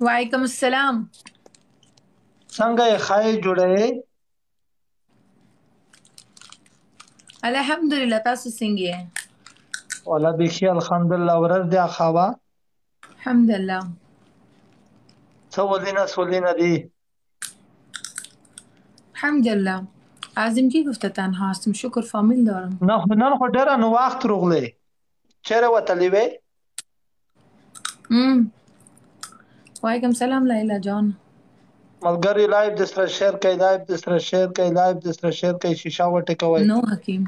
वालेकुम अस्सलाम। څنګه یې ښایي جوړوي؟ अल्हम्दुलिल्लाह تاسو څنګه یې؟ والله بیخي الحمدلله ورځ دی اخوا الحمدلله. څه ولینه دی. الحمدلله. عظیم کی گفتتان هستم، شکر فامیل دارم. نن خو ډېره نو وخت راغلی. چیرې وتلی وې؟ वालेकुम सलाम लैला जान. ملګري لایف د سره شیر کوي، لایف د سره شیر کوي، لایف د سره شیر کوي. شیشه وټکوئ، नो हकीम.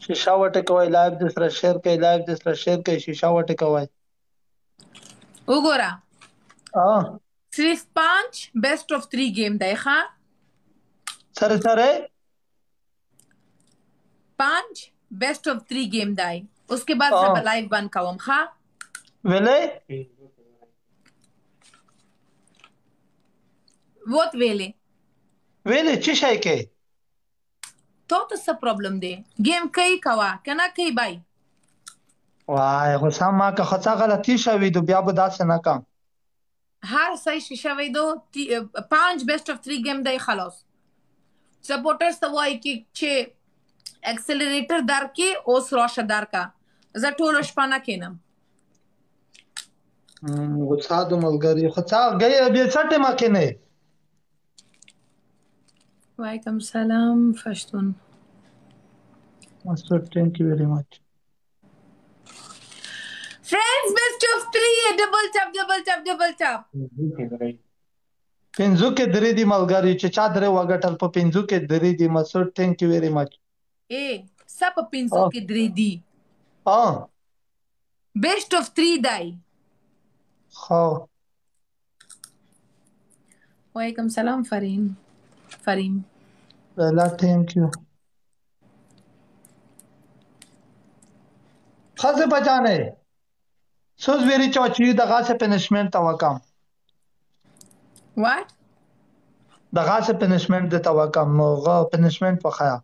شیشه وټکوئ. لایف د سره شیر کوي، لایف د سره شیر کوي. شیشه وټکوئ. وګوره اه सिर्फ 5 बेस्ट ऑफ 3 गेम دی ښا. سره سره 5 बेस्ट ऑफ 3 गेम دی. उसके बाद से लाइव बंद کوم ښا. ویلې ووت ویلې ویلې چې شي کې تو ته څه پرابلم دی؟ گیم کوي کوا کنه کوي بای. وای خو سم ما که خطا غلطی شوی دو بیا به داسې نه کم. هر صحیح شیشه وې دو 5 बेस्ट ऑफ 3 गेम دی خلاص. سپورټرز ته وایي چې اکسلریټر درکې اوس راشه درکا. زه ټوله شپه نه کینم. غوسه د ملګري خطا گئی بیا څټه ما کې نه. وعلیکم السلام فشتون. Master, thank you very much. Friends, best of 3 double tap double tap double tap. پنځو کې درې دي ملګري چې چا درې وګټل په پنځو کې درې دي. مسعود thank you very much. اے سب پنځو کې درې دي. best of 3 دی. خو وعلیکم السلام فریم. لا thank you. خزه بجانه سوز ویری چاچی دغه سه پنشمنت توکم. What? دغه سه پنشمنت د توکم غو پنشمنت په خیا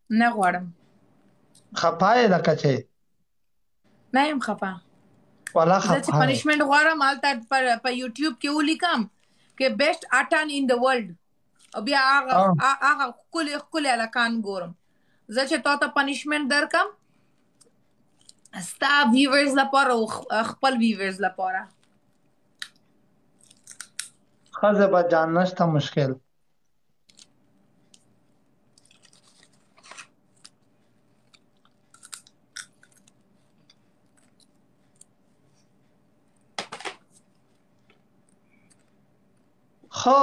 نه غواړم. خپای لکه چې نه يم خفا. ولا زه چې خپای پنشمنت غواړم الته په یوټیوب کې ولیکم کې بیسټ اټان ان د ورلد او بیا هغه کله الکان ګورم. زه چې تاسو پنشمنت درکم ستا ویورز لپاره او خپل ویورز لپاره. خزه بجان نشته مشکل. خو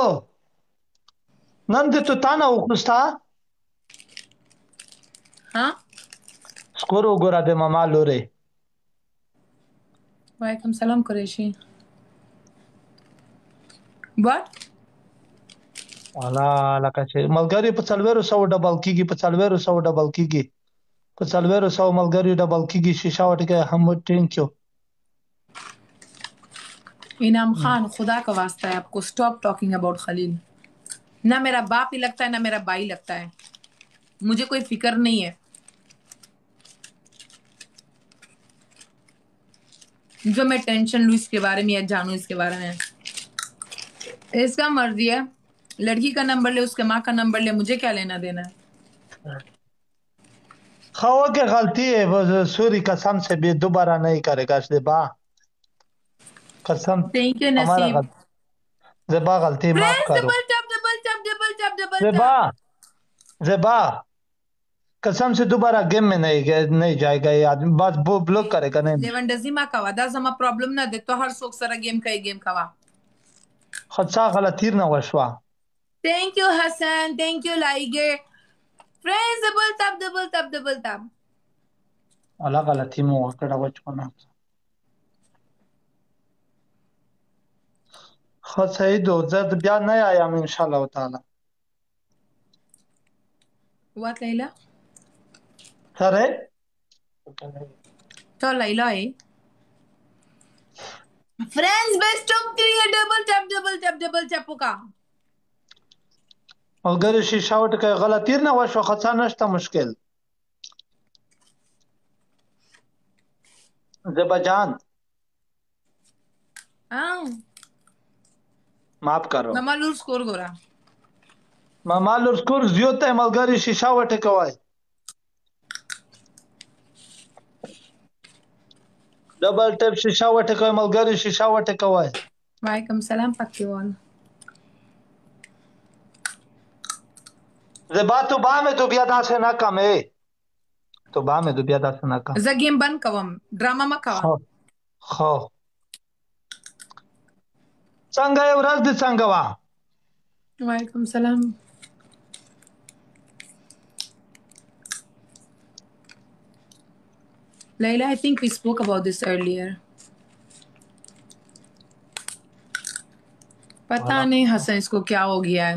نن د تو تانه وخستا ها سکور وګوره د ماما لوري. وعلیکم سلام قریشی. What? والا لکه چې ملګری په 400 ډبل کیږي، په 400 ډبل کیږي، په 400 ملګری ډبل کیږي. شیشه وټکه هم ټینک یو. इनाम खान खुदा का वास्ता है आपको स्टॉप टॉकिंग अबाउट खलील. ना मेरा बाप ही लगता है ना मेरा भाई लगता है. मुझे कोई फिक्र नहीं है. जो मैं टेंशन लूँ इसके बारे में या जानूँ इसके बारे में इसका मर्जी है. लड़की का नंबर ले उसके माँ का नंबर ले, मुझे क्या लेना देना है. خواہ के गलती है वो सूरी कसम से भी दोबारा नहीं करेगा. बा कसम थैंक यू हमारा नसीब. ज़ेबा गलती माफ करो. Double tap double tap double tap double Zeba Zeba कसम से दोबारा गेम में नहीं जाएगा ये आदमी. बस वो ब्लॉक करेगा नहीं. लेवंडजी मा कवा दा जमा प्रॉब्लम ना दे तो हर सोक सरा गेम का गेम कवा. خدसा غلطی نه وشوه. Thank you Hasan. Thank you लाइगे. Friends double tap double tap double tap. ولا غلطی مو وکړه وچونه. خو صحیح دو زه بیا نه آیم ان شاء الله تعالی. What Layla? سره तो Layla है. Friends best of 3 double tap double tap का. ملګری شیشه وټکه غلطی نه وشوه. خدसा نشته مشکل. زبا جان माफ करो ماما لور سکور ګوره. ماما لور سکور زیات دی ملګری شیشه وټکوئ ډبل ټیپ شیشه وټکوئ ملګری شیشه وټکوئ وعلیکم سلام پکیوال. زبا تو با مې تو بیا داسې نه کمې تو با مې تو بیا داسې نه کم زه گیم بند کوم ډراما ما کوه. خو څنګه یې ورځ دې څنګه وه وعلیکم سلام. Layla, I think we spoke about this earlier. पता नहीं हसन इसको क्या हो गया है.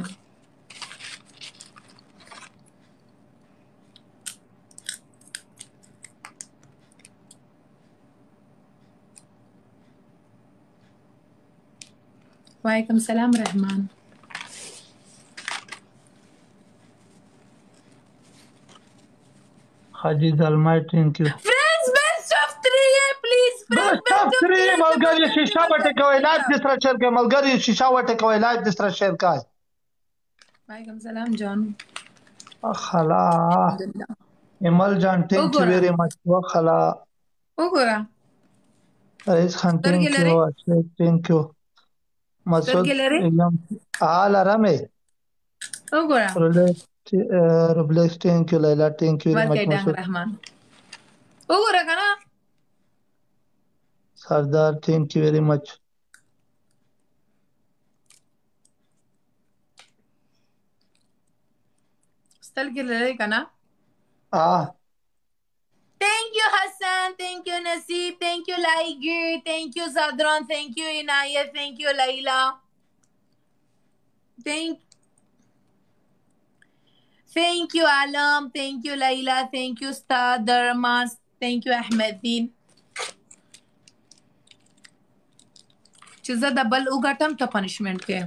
वालेकुम सलाम रहमान. हाजी जलमाई thank you Friends, best of 3 है please. best of 3 ملګری شیشه وټکوئ لایف دې سره شیر کړئ ملګری شیشه وټکوئ لایف دې سره شیر کړئ वालेकुم सलाम جان. خلا ایمل جان ټینک یو ویری مچ وخلا وګوره رئیس خان ټینک یو ټینک یو مسعود یم حال آرامه وګوره روبلیکس ټینک یو لیلا ټینک یو ویری مچ مسعود رحمان وګوره کنه سردار ټینک یو ویری مچ سترګې لري کنه. Thank you Hassan, thank you Nasib, thank you Laiger, thank you Zadran, thank you Inaya, thank you Laila. Thank you Alam, thank you Laila, thank you Ustad Darmas, thank you Ahmedin. چې زه د بل وګټم ته پنشمنت کې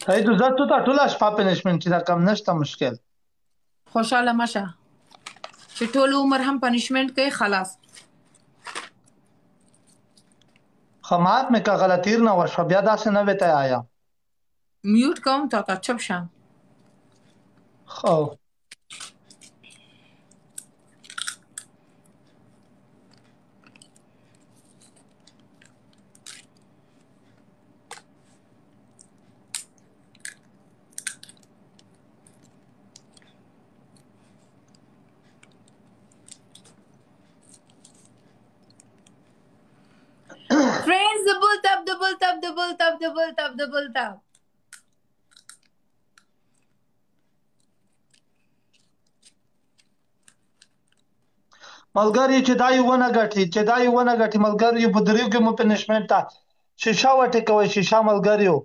صحیح تو زه ته ټول شپه پنشمنت چې دا کم نشته مشکل خوشاله مشه چې ټول عمر هم پنشمنت کوي خلاص. خمات میں کا غلطیر نہ وشو بیا داسې نه وته آیا میوټ کوم تا چپ شه. خو Friends, double tap, double tap, double tap, double tap, double tap. ملګری چې دا یو ونه غټي ملګری په دریو کې مو پنشمنت تا شیشه وټکوي شیشه ملګریو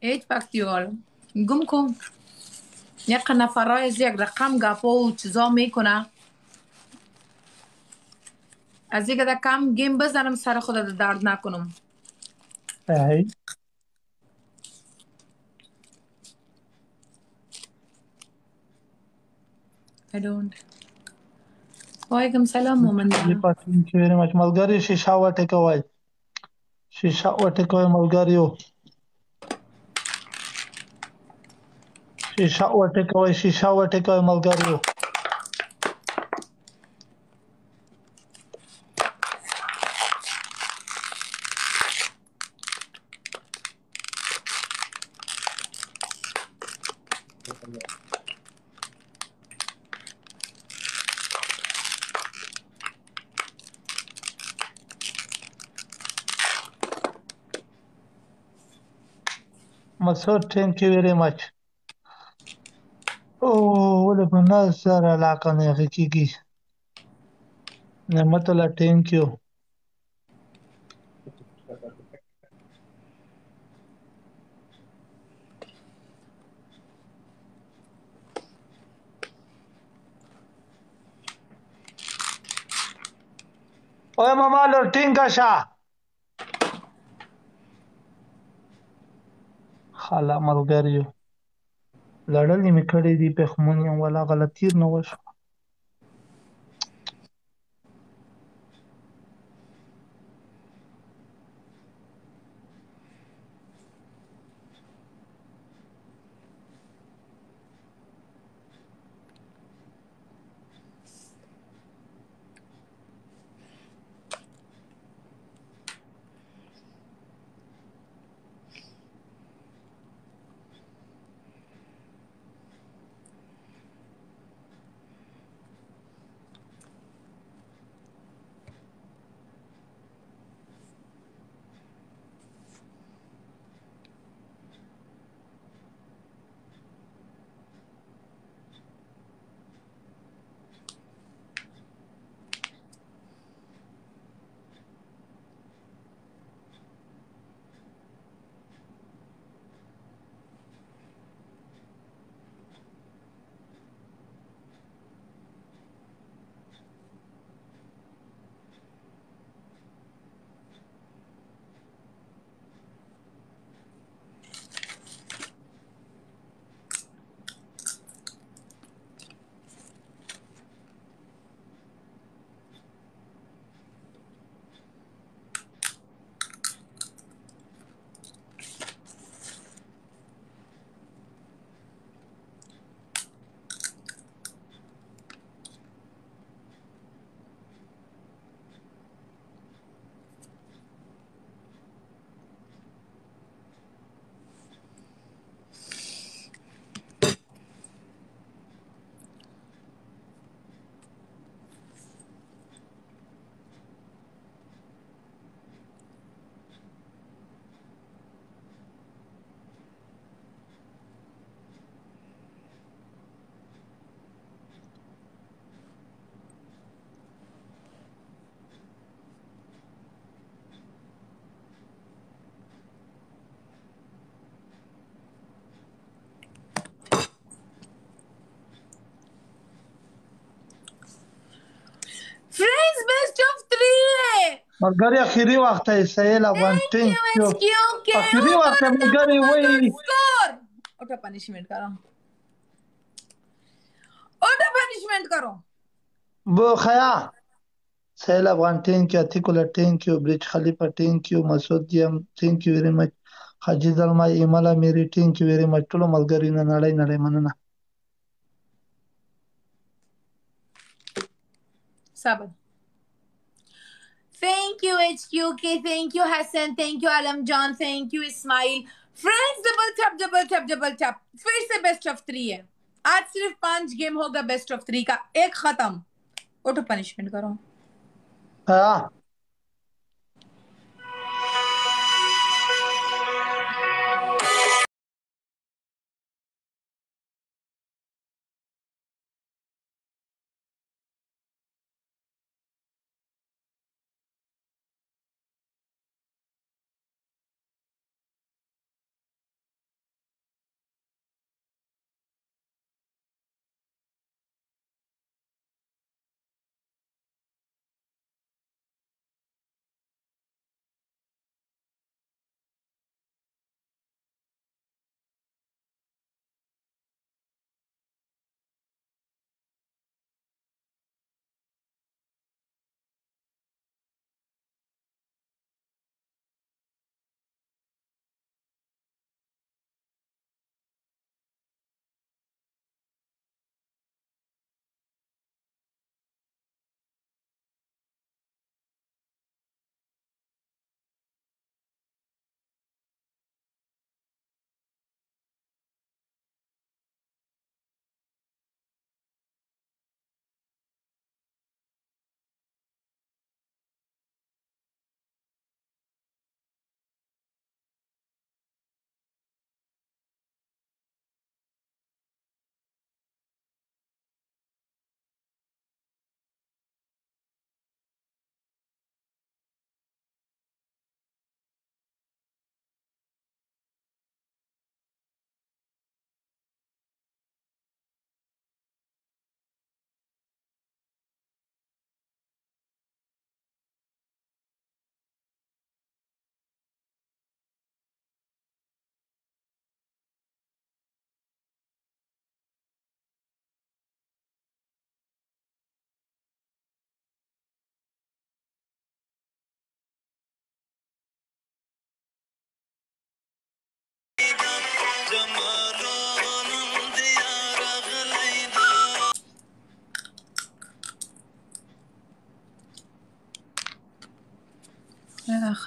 ایج پاکتیوال گم کن یک نفرای از یک رقم گپا و چیزا میکنه از یک کم گیم بزنم سر خود درد نکنم. I don't. وعلیکم سلام مومن جان. ملګری شیشه وټکوي ملګریو شیشه وټکوي ملګریو Masood, thank you very much. ولې په ناز سره علاقه نه کېږي نعمت الله thank you. اوه ماما لور ټینګه شه خاله ملګریو لړلې مې کړې دي پښمون یم ولا غلطیر نه وشو ملګری اخیری وخت یې سهیل افغان Thank ټینک you, یو HQK. اخیری وخت یې ملګری وایي स्कोर उठो पनिशमेंट करो उठो पनिशमेंट करो خیا سهیل افغان ټینک یو اتیکولا ټینک یو بریج خلیفه ټینک یو مسعود یم ټینک یو ویری مچ حاجی زلما ایمالا میری ټینک یو ویری مچ ټولو ملګري نه نړۍ مننه صبر Thank you HQK, thank you Hassan, thank you Alam John, thank you Ismail. Friends double tap. फिर से best of 3 है. आज सिर्फ 5 गेम होगा बेस्ट ऑफ 3 का. एक खत्म. उठो पनिशमेंट करो. हाँ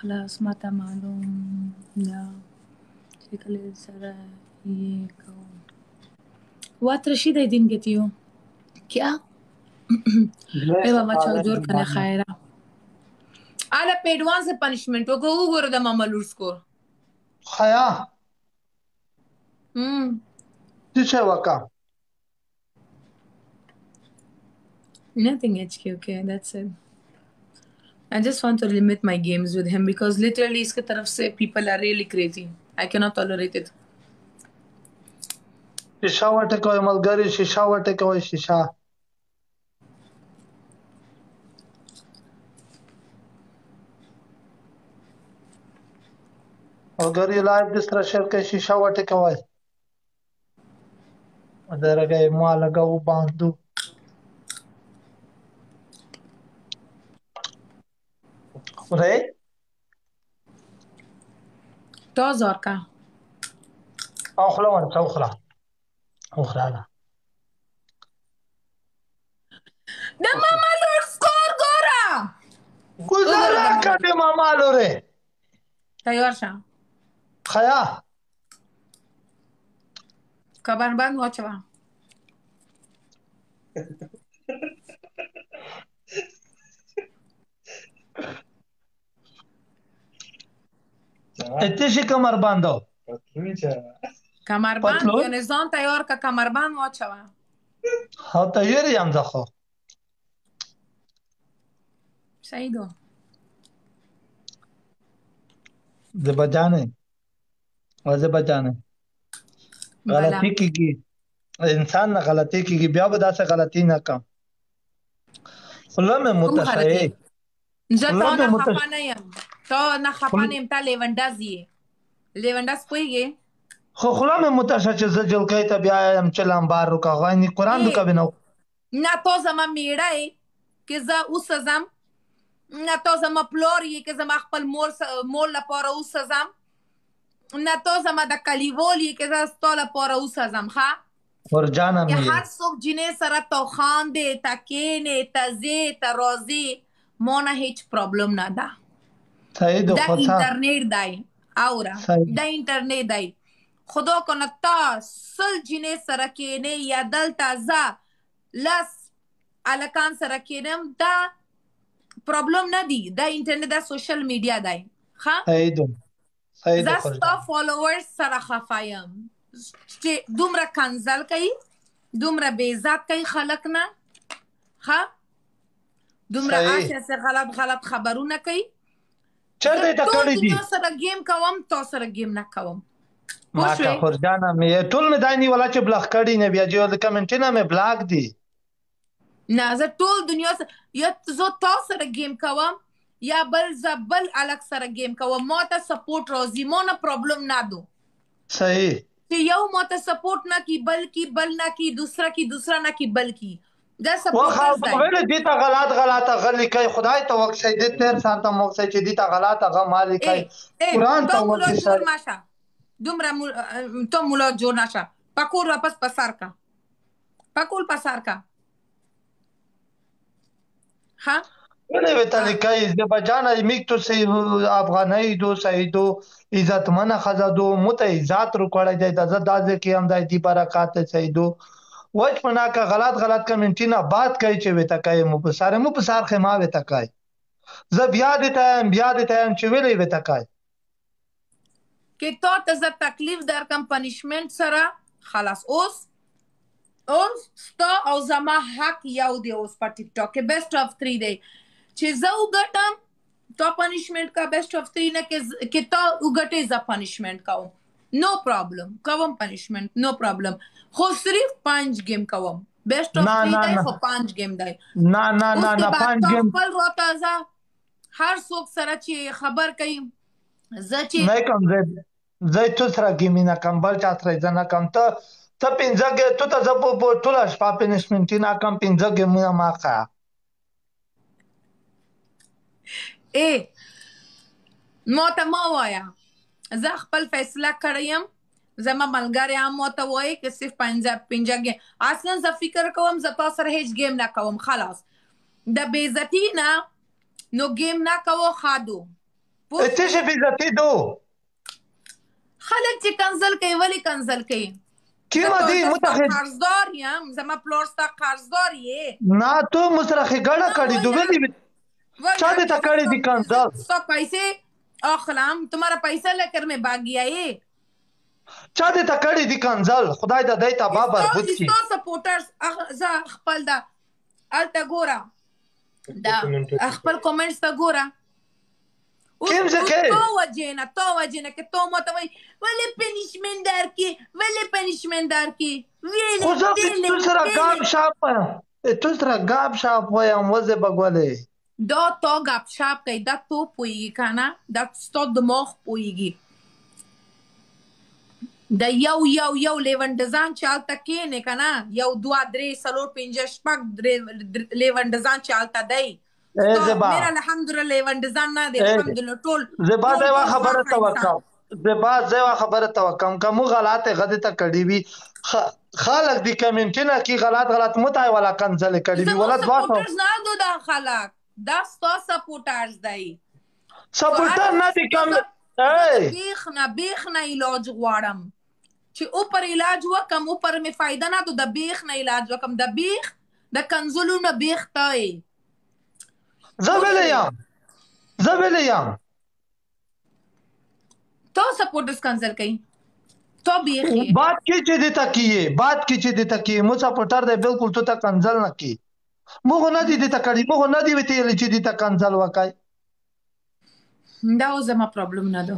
خلاص ماته معلوم دا چې کله سره ये कहो وات رشید دین कहती हो क्या ए बाबा जोर कने खायरा आला पे एडवांस पनिशमेंट को وګوره د ماملور سکور خیا څه وکا nothing HQK that's it I just want to limit my games with him because literally इसके तरफ से people are really crazy I cannot tolerate it شیشه وټکوي ملګری شیشه وټکوي شیشه ملګری لایو د سره شیر کې شیشه وټکوي درګه ما لګاو باندې خوري تو زور کا اخلا ورته اخلا د ماملور سکور ګوره گزاره کړې ماما لورې تیار شه خیا کبان باندې واچوه اتشی کمربندو کمربند یا نظام تیار که کمربند واچوه ها تیاری هم دخو سعیدو زبجانه غلطی کیږي انسان نه غلطی کیږي بیا به داسې غلطی نه کوم علم متشیع زه تا نه خفه نه یم، تا نه خفه نه یم، تا لیونډز یې. لیونډز پوهېږې؟ خو خوله مې متشه چې زه جلکۍ ته بیا یم چې لمبار وکړه غوانې قرآن دو کبې نه نه تو زما میړه یې که زه وسزم، نه تو زما پلار یې که زما خپل مور لپاره وسزم، نه تو زما د کلیوال یې که زه ستا لپاره وسزم. ښه ورجانه که مې هر څوک جنۍ سره ته خاندې، ته کښېنې، ته ځې، ته راځې، ما نه هیچ پرابلم نه ده. صحیح ده. دا انټرنیټ دی، اوره دا انټرنیټ دی. خدا کنه تا 100 جنۍ سره کښېنې یا دلته زه 10 هلکان سره کښېنم، دا پرابلم نه دی. دا انټرنیټ دا سوشل میډیا دی. صحیح ده. زه ستا فالوورز سره خفه یم چې دومره کنځل کوي، دومره بې عزت کوي خلک نه، دومره هسې غلط خبرونه کوي. چېرته ته کړي دي؟ دنیا سره گیم کوم، تا سره گیم نه کوم. ماته خورجانه مې ټول مې دا نیوله چې بلاک کړي نه، بیا چې د کمنټونه مې بلاک دي. نه زه ټول دنیا سره، یا زه تا سره گیم کوم یا زه بل هلک سره گیم کوم، ما ته سپورټ راځي، ما نه پرابلم نه دو. صحیح چې یو ما ته سپورټ نه کی، بل نه کی، دوسرا نه کی، بل کی. دا سپورټرز دی. ویل دي ته غلط غلي کوي. خدای ته وکسي دې تیر سره ته موکسي چې دي ته غلط هغه مالي کوي. قرآن ته وکسي جوړ ماشه دومره تو مولا جوړ نشه. پکول واپس پسار کا، پکول پسار کا. ها ویلې وتلی کوي زبجانه میک تو سي افغاني دو سيدو عزت منه خزادو مت عزت رو کړی دی د دازه کې هم د دې برکات سيدو وچ پنا کا غلط کمنټینا بات کوي چې وته کوي مو په سار خما وته کوي. زه بیا دې ته چې ویلې وته کوي کې تو ته ز تکلیف درکم پنیشمنت سره. خلاص اوس ستا او زما حق یو دی. اوس په ټیک ټاک کې بیسټ اف 3 دی چې زه وګټم تو پنیشمنت کا، بیسټ اف 3 نه کې تو وګټې زه پنیشمنت کوم، نو پرابلم کوم پنیشمنت، نو پرابلم. خو صرف 5 گیم کوم. بیسٹ آف 3 دی خو 5 گیم دی. نه 5 گیم خپل راته زه هر څوک سره چې خبر کوي زه چې نه کوم زه تو سره گیم نه کوم، بل چا سره زه نه کوم. ته 15 گیم تو ته زه په ټول شپه پنیشمنت نه کوم. 15 گیم نه ما کا ما ته ما وایا زه خپل فیصله کړم. زما ملګری هم ماته وایي که صرف 5 گیم. اصلا زه فکر کوم زه تا سره هیڅ گیم نه کوم. خلاص د بې عزتي نه نو گیم نه کوو. خادو څه شي بې عزتي دو خلک چې کنزل کوي. ولې کنزل کوي؟ کیما دی متخد قرضدار یم، زما پلار ستا قرضدار یې نه. تو مسرخه ګړه کړی دو ویلې چا دې تا کړی دي کنزل. ستا پیسې اخلم، تمہارا پیسہ لے کر میں بھاگ گیا یہ چا دې تا کړی دي کنزل. خدای دا دای ته بابر بوت کی ستا سپورټرز ز خپل دا التا ګورا دا خپل کومنټس تا ګورا کیم زکه تو وجینا که تو مت وای ولې پنیشمنت دار کی خو زه تو سره گاب شاپ وایم وزه بګولې دا تو گپ شاپ کوي. دا تو پوهیږي کنه، دا ستا دماغ پوهیږي. دا یو لیونډزان چې هلته کښېنې که نه، 1 2 3 4 5 6 لیونډزان چې هلته دی. میر الحمدلله لیونډزان نه دی، الحمدلله ټول. زبا زه یوه خبره ته وکړم که موږ غلطې غدې ته کړي وي خلک دي کمنټونه کې غلط متای والا کنځلې کړي وي ولا سپورټرز نه دو دا خلک، دا ستا سپورټرز دی. سپورټر نه دي کم بیخ نه علاج غواړم چې اوپر علاج وکم، اوپر می فایده نه دو. د بیخ نه علاج وکم، د بیخ د کنزلو نه بیخ تای زه ویلې یم تو سپورټرز کنزل کوي. تو بیخ بات کی چې دې تا کیه مو سپورټر دی بالکل تو تا کنزل نه کی. موږ نه دي دې تا کړي، موږ نه دي ویلې چې دې تا کنزل وکای. دا زما پرابلم نه دو.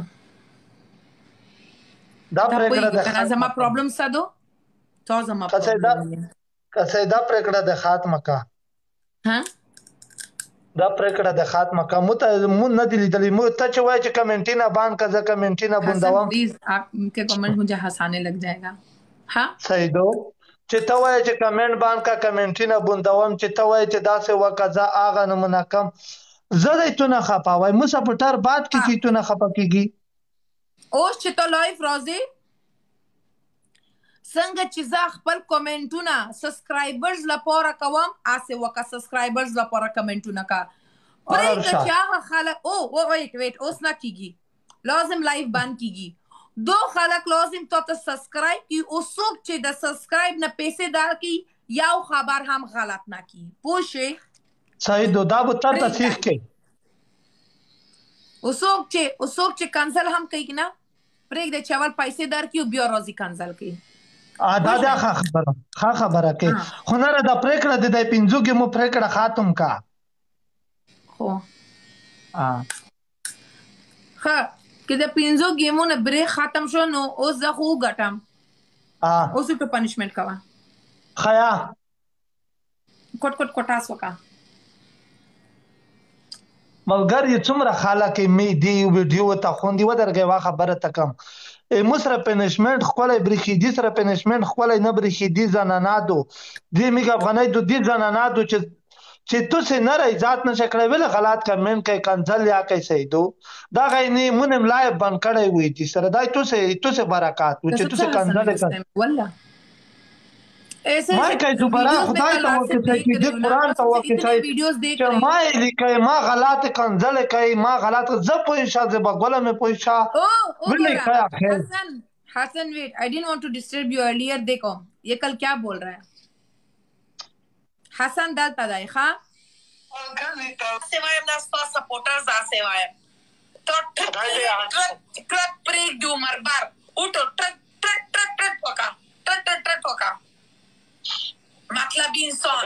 دا پرېکړه ده زما پرابلم څه دو. تو زما پرابلم کسه دا پرېکړه ده خاتمه کا. ها دا پریکړه د خاتمه کا مو نه دی لیدلی مو ته چې وای چې کمنټي نه بان کا ځکه کمنټي نه हसन بندوم प्लीज आपके कमेंट मुझे हंसाने लग जाएगा हाँ سیدو چې ته وای چې کمنټ بان کا کمنټي نه بندوم چې ته وای چې داسې وکړه اغه نمونه کم زه دې تو نه خپاوای مو سپټر باد کې چې تو نه خپا کیږي اوس چې ته لایف راځي څنګه چې زه خپل کومنټونه سبسکرایبرز لپاره کوم اسه وکا سبسکرایبرز لپاره کومنټونه کا پرې چې هغه خلک او ویټ اوس نه کیږي لازم لایف باندې کیږي دو خلک لازم ته سبسکرایب کی او څوک چې د سبسکرایب نه پیسې دار کی یو خبر هم غلط نه کی پوښي سیدو دا به تر تصحیح کې او څوک چې کنسل هم کوي نه پرې د چاول پیسې دار کی او بیا راځي کنسل کوي دا خبره کې خو نه دا پریکړه د پینځو کې مو پریکړه خاتم کا خو کې د پینځو گیمونو بریک ختم شو نو اوس زه خو ګټم اوس ته پنیشمنت کوا خیا کوټاس وکا ملګری څومره خلک می دی ویډیو ته خوندي ودرګه وا خبره تکم مصر پنیشمنت خپل بریخیدي سره پنیشمنت خپل نه بریخیدي زنانادو دې میګ افغانای د دې زنانادو چې تو سه نه راځات نشه کړې ول غلط کمنټ کوي کنسل یا کوي سیدو دا غینه مونږ لایو بن کړی وې چې سره دای تو سه برکات و چې تو سه کنسل کړ والله ایسے ما کوي دوباره خدای ته وکړي چې د قران ته وکړي چې ما لیکي ما غلط کنسل کوي ما غلط ز په شاده بغول مې پوښا ولې کوي حسن wait I didn't want to disturb you earlier देखो ये कल क्या बोल रहा है حسن دلته دی ښا سیوایم دا ستا سپورټرز دا سیوایم تو ټرک پریک دی عمر بار اوټو ټرک وکا مطلب انسان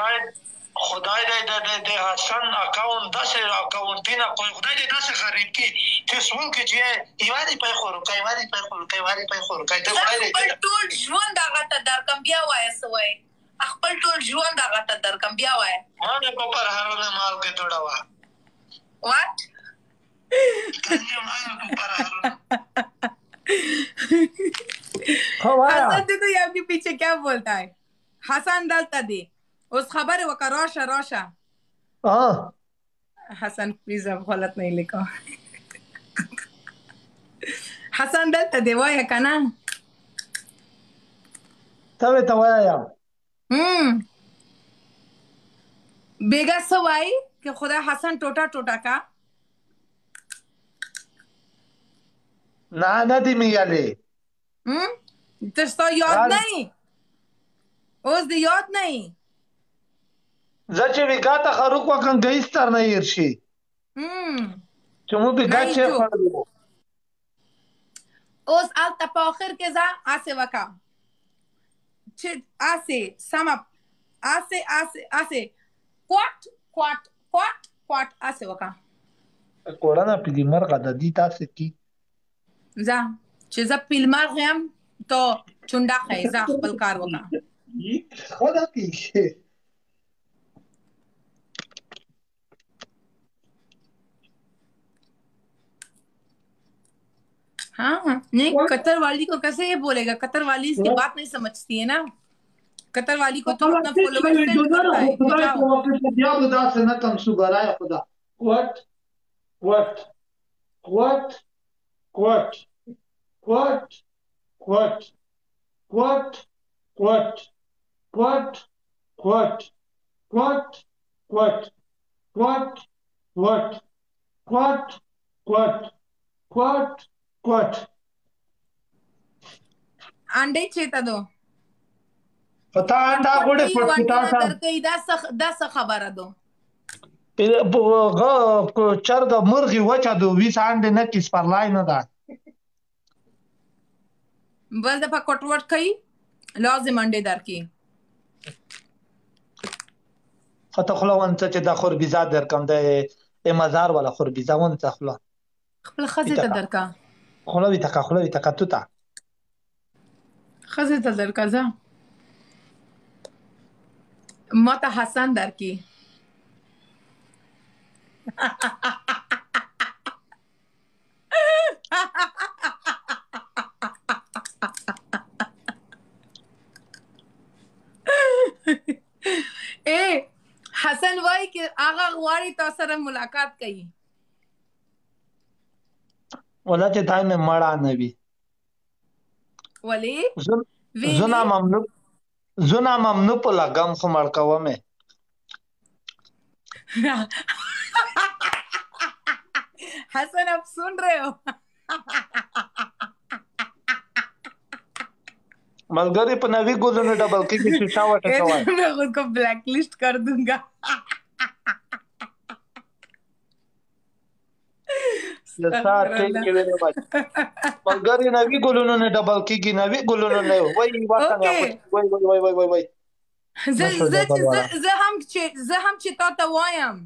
خدای دې د حسن اکاونټ داسې اکاونټینا کوئی خدای دې داسې غریب کې فیسبوک کې چې ایواري په خورو کوي ته خدای دې ټول ژوند هغه ته درکم بیا وای سوای خپل ټول ژوند هغه ته درکم بیا وای ما نه په پر هرونه مال کې توڑا وا واټ حسن تو یہ آپ کے پیچھے کیا بولتا ہے حسن دلتا دے اس خبر وکا روشا حسن پلیز اب غلط نہیں لکھا حسن دلتا دے وایا کنا تبه ته وایا بیگا سوائی کہ خدا حسن ٹوٹا کا نه دی میاله تستا یاد نہیں اوس دی یاد نہیں زچې وګاته خروق وکم گیستر نه يرشي چې مو به گاچه پړو اوس الته په اخر کې ځا اسه وکا چې اسه سم اسه کوټ اسه وکا کوړه په دې مرغه د دې تاسو کې ځا چې ز پیلمر غم تو چونډه خې ځا خپل کار وکا خدا کې हाँ नहीं कतर वाली को कैसे ये बोलेगा कतर वाली इसकी बात नहीं समझती है ना कतर वाली को तो अपना फॉलोअर्स सेंड करता है क्या बता से ना कम सुबराया खुदा what अंडे चेता दो पता अंडा गोड़े पटता था दस खबर दो چرګ مرغي وچا دو 20 انډه نه کیس پر لای نه ده بل دفعه کوټوټ کوي لازم انډه در کی فتخلو انت چې د خور بيزا در کم د مزار ولا خور بيزا ون تخلو خپل خزه ته درکا خلوی تکا توتا خزه ته درکا ځه ما ته حسن در کی اے حسن وای کې هغه غواړي تا سره ملاقات کوي ولا چې دای مې مړه نه وي ولی زنا ممنوع په لګم خو مړ کومه حسن आप सुन रहे हो ملګری په نوی ګلونو ډبل کې شیشه وټه کوي मैं उसको ब्लैक लिस्ट कर दूंगा ملګری نوی ګلونو نه ډبل کېږي نوی ګلونو نه وای وای زه هم چې تا ته وایم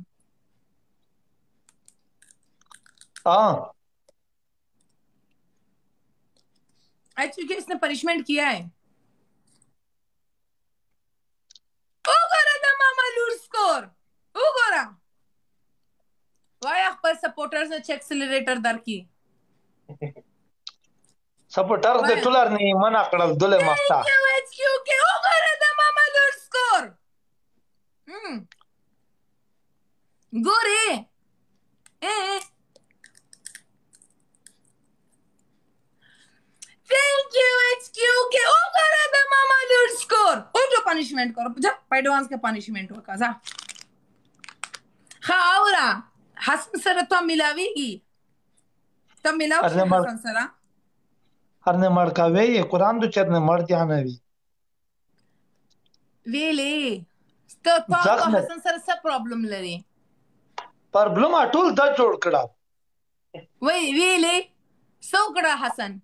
एक्चुअली इसने पनिशमेंट किया है उगोरा द मामा लूर स्कोर उगोरा वाया पर सपोर्टर्स ने चेक एक्सेलरेटर दर की सपोर्टर दे टुलर नहीं मना कड़ल दुले मस्ता क्यों के उगोरा द मामा लूर स्कोर गोरे Thank you, HQ के उगोरा द मामा लूर स्कोर उठो पनिशमेंट करो जा एडवांस के पनिशमेंट होगा जा हाँ औरा हसन सर तो मिलावेगी तब मिलाओ हसन सर हरने मड़कावे ये कुरान दो चरने मड़ जाना भी वेले तो हसन सर सब प्रॉब्लम लरे प्रॉब्लम अटूल द जोड़ कड़ा वही वेले सौ कड़ा हसन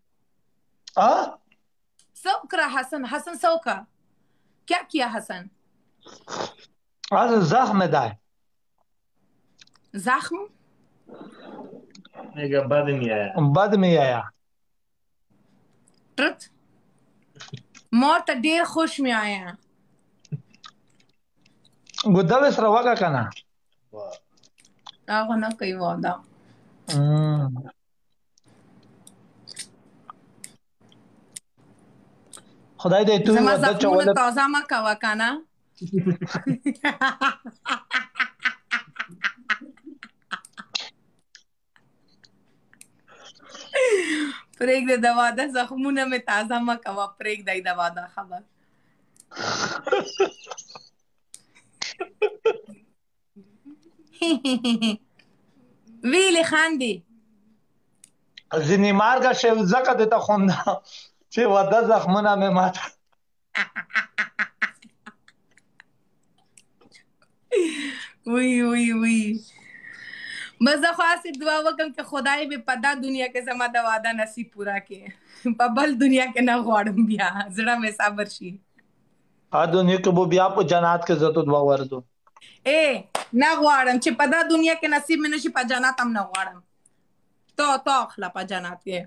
सौकरा हसन सौका क्या किया हसन आज जख्म दाए जख्म बाद में आया ट्रुथ मौत ढेर खुश में आया गुद्दा में सरवा का कना आगो ना कई वादा خدای دې تو د چول تازه ما کوا کنه پرېګ د دوا د زخمونه مې تازه ما کوا پرېګ د دوا د خبر ویلې خاندي ځینې مارګه شو زکه د ته خونده چې ودا زخمونه مې ماته وی بس زه خاصه دعا وکم چې خدای به په دا دنیا کې زما د وعده نصیب پورا کړي په بل دنیا کې نه غواړم بیا زړه مې صبر شي ا دنیا کې به بیا په جنات کې زته دعا ورته نه غواړم چې په دا دنیا کې نصیب مې نشي په جنت هم نه غواړم تو اخلا په جنت کې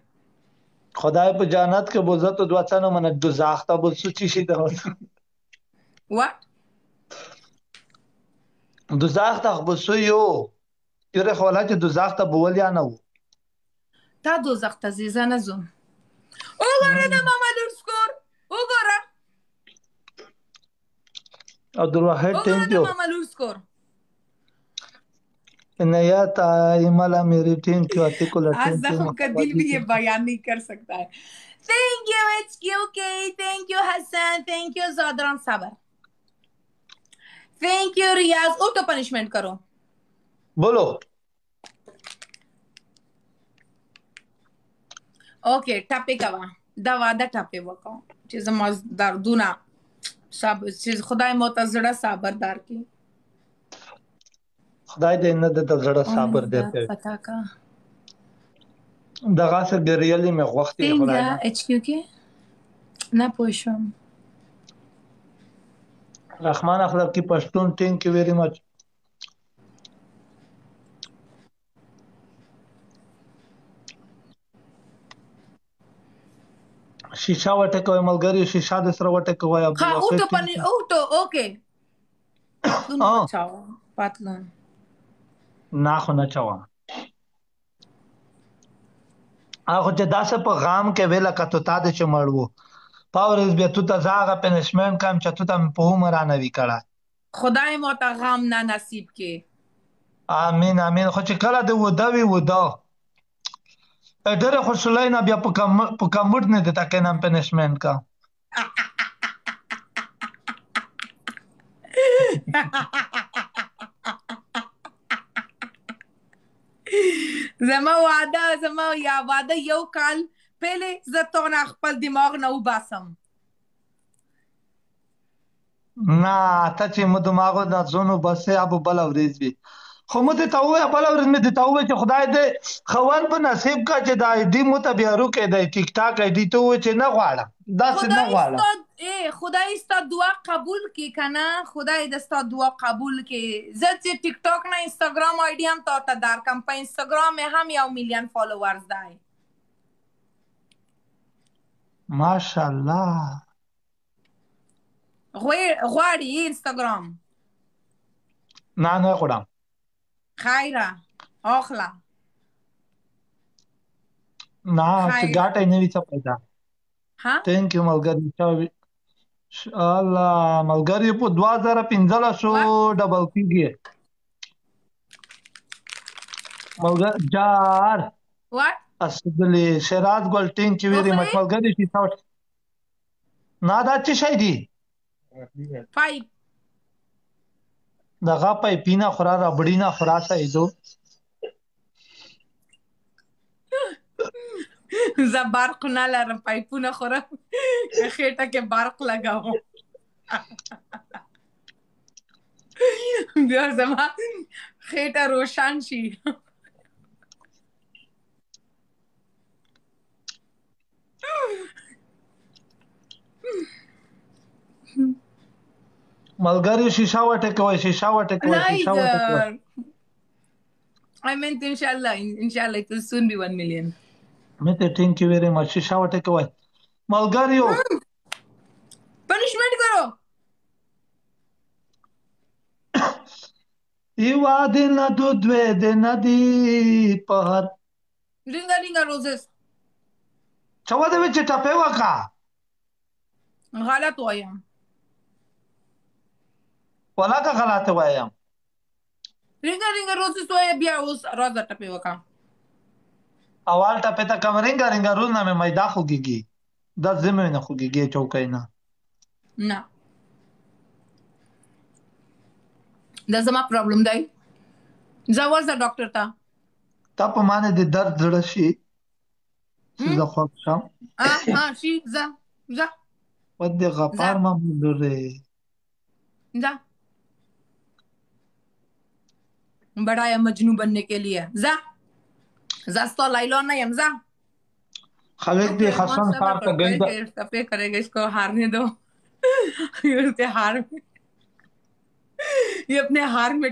خدای په جنت کې به زته دعا څنګه من دوزخ ته به سوچي شي ته what دوزخ ته به سو یو یره خواله چې دوزخ ته بول یا نه تا دوزخ ته زیزه نه زوم وګوره د ماما لور سکور وګوره عبدالواحد थैंक यू ماما لور سکور इनायत इमला मेरी टीम की आर्टिकुलर आज जख्म का दिल भी ये बयान नहीं कर सकता है thank you HQK thank you Hasan thank you Zadran Saber thank you Riaz auto punishment करो बोलो ओके टापे कवा दवा दा टापे वका चीज मजदार दूना सब चीज खुदाई मोतजड़ा साबरदार की خدای دې نه د زړه صبر دې پتا کا دغه څه ګریالي مې وختي خدای HQK نه پوښوم رحمان اخلاق کی پښتون ثانک یو ویری مچ شیشه وټه کوي ملګری شیشه د سره وټه کوي ها اوټو اوکے پاتلون نه خو نه چوم هغه چې داسې په غام کې ویله که تو تا د چې مړ وو پاورز بیا تو ته زه هغه پنشمنټ کم چې تو ته مې په عمر رانوي کړه خدای مو ته غم نه نصیب کې. امین امین خو چې کله د وده وي وده ډېرې خوشحالۍ نه بیا په کمبود نه د تا کنم پنشمنټ کا زما واده یو کال پهلې زه تو نه خپل دماغ نه وباسم. نه ته چې مو دماغو نه ځونو بسې ابو بله ورځ وي خو مو دې ته ووایه بله ورځ مې دې ته ووایه چې خدای دې خول په نصیب کا چې د آی ډي مو ته بیا روکې دی ټیک ټاک آی ډي ته ووایه چې نه غواړم داسې نه غواړم خدای ستا دعا قبول کی کنه خدای د ستا دعا قبول کی. زه چې ټیک ټاک نه انستاګرام آی ډي هم تا ته درکم په انستاګرام مې هم 1 میلیون فالوورز دی. ماشاءالله غواړي انستاګرام؟ نه نه غواړم. خیره اخلا نه چې ګاټه نه وي څه پیدا. ها تhank you ملګری الله ملګری په 2015 ډبل کیږي ملګری جار what اسدلی شیراز ګل thank you very much ملګری شي تاو نه دا څه شي دی پایپ دغه پایپینا خورا ربړینا خراسه ایدو زه برق نه لرم پایپونه خورم خېټه کې برق لګاوم بیا زما خېټه روشن شي. ملګری شیشه وټه کوي شیشه وټه کوي شیشه وټه کوي I meant inshallah it will soon be 1 million. مې ته thank you very much شیشه وټه کوي ملګریو پنشمنٹ کرو یوا دین دو دوه دین دی په هر رینګا روزس چوا د وچ ټپه وکا غلط وایم ولا کا غلط وایم رینګا روزس وای بیا اوس راز ټپه وکا اول ټپه تا کم رینګا روز نه مې مېدا خوګيږي د زمینه خوګيږي چوکای نه نه دا زما پرابلم دی. زه ورځه ډاکټر ته تا په معنی د درد زړه شي زه خوښ شم شي زه ودې غفار محمود لري जा बड़ा या मजनू बनने के लिए जा तो लाइलॉन नहीं हम जा खालिद भी हसन सार का गई पे करेगा इसको हारने दो ये उसके हार में ये अपने हार में